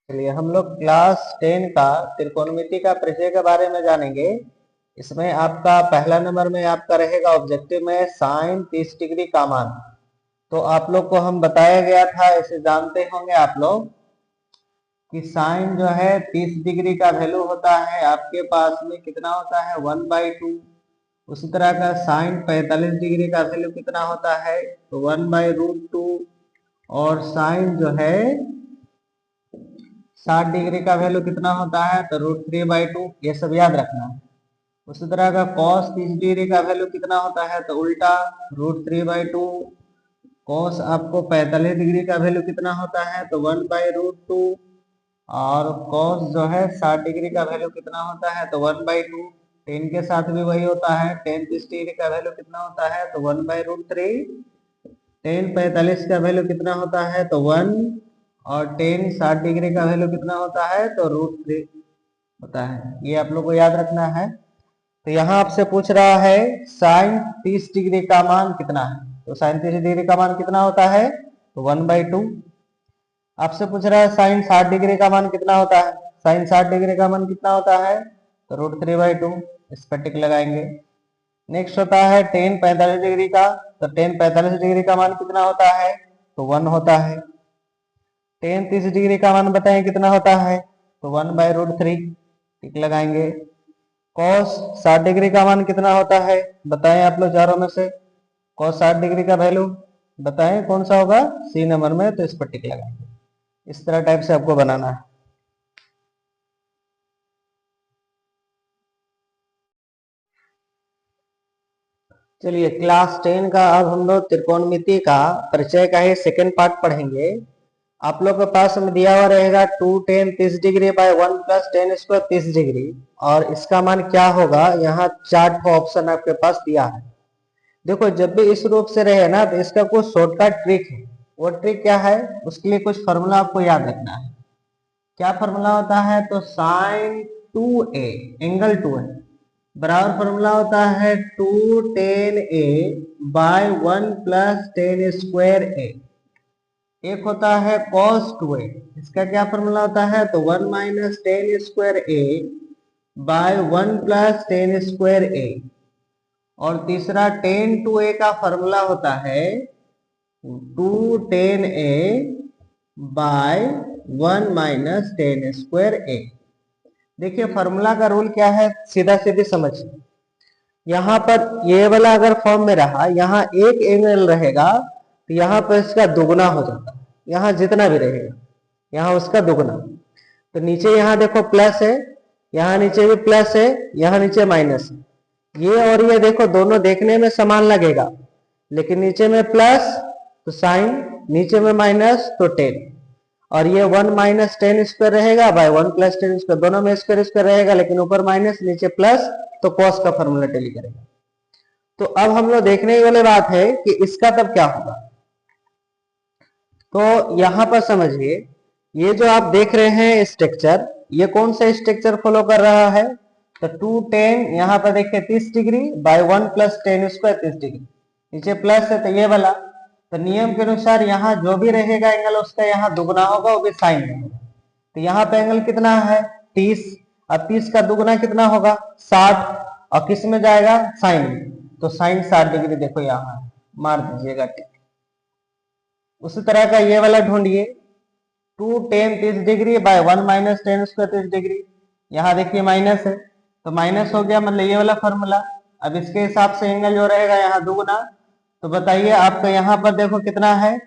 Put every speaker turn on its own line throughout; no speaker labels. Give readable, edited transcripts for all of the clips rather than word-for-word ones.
चलिए हम लोग क्लास 10 का त्रिकोणमिति का परिचय के बारे में जानेंगे। इसमें आपका पहला नंबर में आपका रहेगा ऑब्जेक्टिव में साइन 30 डिग्री का मान। तो आप लोग को हम बताया गया था, इसे जानते होंगे आप लोग कि साइन जो है 30 डिग्री का वैल्यू होता है आपके पास में कितना होता है 1/2। उसी तरह का साइन 45 डिग्री का वैल्यू कितना होता है तो 1/√2। और साइन जो है 60 डिग्री का वैल्यू कितना होता है तो √3/2। ये सब याद रखना है। उसी तरह का cos 30 डिग्री का वैल्यू कितना होता है तो उल्टा √3/2। cos आपको 45 डिग्री का वैल्यू कितना होता है तो 1/√2। और cos जो है 60 डिग्री का वैल्यू कितना होता है तो 1/2। tan के साथ भी वही होता है, tan 30 डिग्री का वैल्यू कितना होता है तो 1/√3। tan 45 का वैल्यू कितना होता है तो 1। और tan 60 डिग्री का वैल्यू कितना होता है तो √3 होता है। ये आप लोग को याद रखना है। तो यहाँ आपसे पूछ रहा है साइन 30 डिग्री का मान कितना है, तो साइन 30 डिग्री का मान कितना होता है तो 1/2। आपसे पूछ रहा है साइन 60 डिग्री का मान कितना होता है, साइन 60 डिग्री का मान कितना होता है तो √3/2। इस पर टिक लगाएंगे। नेक्स्ट होता है tan 45 डिग्री का, तो tan 45 डिग्री का मान कितना होता है तो 1 होता है। tan 30 डिग्री का मान बताएं कितना होता है तो 1/√3। टिक लगाएंगे। cos 60 डिग्री का मान कितना होता है बताएं आप लोग चारों में से। cos 60 डिग्री का वैल्यू बताएं कौन सा होगा, सी नंबर में, तो इस पर टिक लगाएंगे। इस तरह टाइप से आपको बनाना है। चलिए क्लास 10 का अब हम लोग त्रिकोणमिति का परिचय का ही सेकेंड पार्ट पढ़ेंगे। आप लोग के पास में दिया हुआ रहेगा 2 tan 30 degree by 1 + tan square 30 degree, और इसका मान क्या होगा यहाँ चार्ट का ऑप्शन आपके पास दिया है। देखो जब भी इस रूप से रहे ना तो इसका कुछ शॉर्टकट ट्रिक है। वो ट्रिक क्या है, उसके लिए कुछ फॉर्मूला आपको याद रखना है। क्या फॉर्मूला होता है तो साइन 2a एंगल 2 है बराबर फॉर्मूला होता है 2 tan a by 1 + tan square a। एक होता है cos 2a, इसका क्या फॉर्मूला होता है तो 1 - tan square a by 1 + tan square a। और तीसरा tan 2a का फॉर्मूला होता है 2 tan a by 1 - tan square a। देखिए फॉर्मूला का रूल क्या है, सीधा सीधी समझिए। यहाँ पर ये वाला अगर फॉर्म में रहा, यहाँ एक एंगल रहेगा तो यहाँ पर इसका दुगना हो जाता है। यहाँ जितना भी रहेगा यहाँ उसका दुगना। तो नीचे यहाँ देखो प्लस है, यहाँ नीचे भी प्लस है, यहाँ नीचे माइनस है। ये और ये देखो दोनों देखने में समान लगेगा, लेकिन नीचे में प्लस तो साइन, नीचे में माइनस तो टेन। और ये 1 - tan स्क्वायर रहेगा बाय 1 + tan स्क्वायर, दोनों में स्क्वायर स्क्वायर रहेगा, लेकिन ऊपर माइनस नीचे प्लस, तो cos का फॉर्मूला टेली करेगा। तो अब हम लोग देखने वाली बात है कि इसका तब क्या होगा। तो यहां पर समझिए, ये जो आप देख रहे हैं स्ट्रक्चर, ये कौन सा स्ट्रक्चर फॉलो कर रहा है तो 2 tan, यहाँ पर देखिए 30 degree by 1 + tan square 30 degree, नीचे प्लस है तो ये वाला। तो नियम के अनुसार यहाँ जो भी रहेगा एंगल उसका यहाँ दुगना होगा, वो भी साइन में होगा। तो यहाँ पे एंगल कितना है 30, अब 30 का दुगना कितना होगा 60, और किस में जाएगा साइन में, तो साइन 60 डिग्री देखो यहाँ मार दीजिएगा टिक। उसी तरह का ये वाला ढूंढिए 2 tan 30 degree by 1 - tan square 30 degree, यहाँ देखिए माइनस है तो माइनस हो गया, मतलब ये वाला फॉर्मूला। अब इसके हिसाब से एंगल जो रहेगा यहाँ दुगना। तो बताइए आपका यहाँ पर देखो कितना है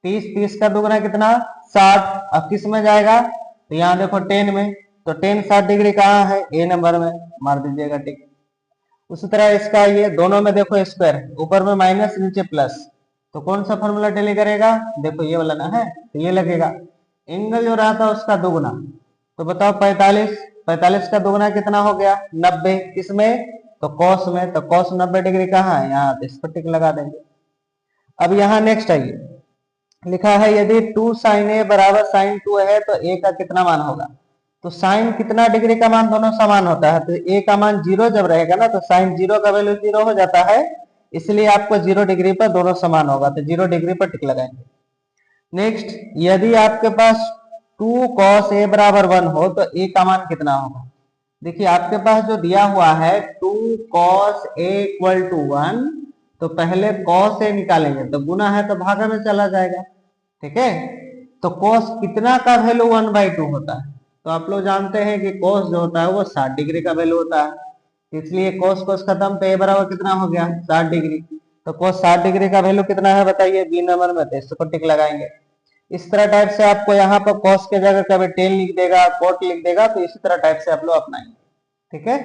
30, 30 का दुगना कितना 60, अब किस में जाएगा तो यहाँ देखो 10 में, तो 10 60 डिग्री कहाँ है ए नंबर में, मार दीजिएगा टिक। उसी तरह इसका ये दोनों में देखो स्क्वायर, ऊपर में माइनस नीचे प्लस, तो कौन सा फॉर्मूला टेली करेगा देखो ये वाला ना है, तो ये लगेगा। एंगल जो रहा था उसका दुगना, तो बताओ 45, 45 का दुगना कितना हो गया 90, किसमें तो कॉस में, तो कॉस 90 डिग्री कहाँ है यहाँ, तो इस पर टिक लगा देंगे। अब यहाँ नेक्स्ट आइए, लिखा है यदि 2 sin a बराबर sin 2 है तो a का कितना मान होगा। तो साइन कितना डिग्री का मान दोनों समान होता है, तो a का मान 0 जब रहेगा ना तो साइन 0 का वैल्यू 0 हो जाता है, इसलिए आपको 0 डिग्री पर दोनों समान होगा, तो 0 डिग्री पर टिक लगाएंगे। नेक्स्ट, यदि आपके पास 2 cos a बराबर 1 हो तो a का मान कितना होगा? देखिए आपके पास जो दिया हुआ है 2 cos a इक्वल टू 1, तो पहले cos a निकालेंगे तो गुना है तो भागा में चला जाएगा, ठीक है। तो cos कितना का वैल्यू 1/2 होता है? तो आप लोग जानते हैं कि cos जो होता है वो 60 डिग्री का वैल्यू होता है, इसलिए cos cos खत्म तो a बराबर कितना हो गया 60 डिग्री। तो cos 60 डिग्री का वैल्यू कितना है बताइए बी नंबर में, तो इसको टिक लगाएंगे। इस तरह टाइप से आपको यहाँ पर cos के जगह कभी टेन लिख देगा, cot लिख देगा, तो इसी तरह टाइप से आप लोग अपनाएंगे, ठीक है।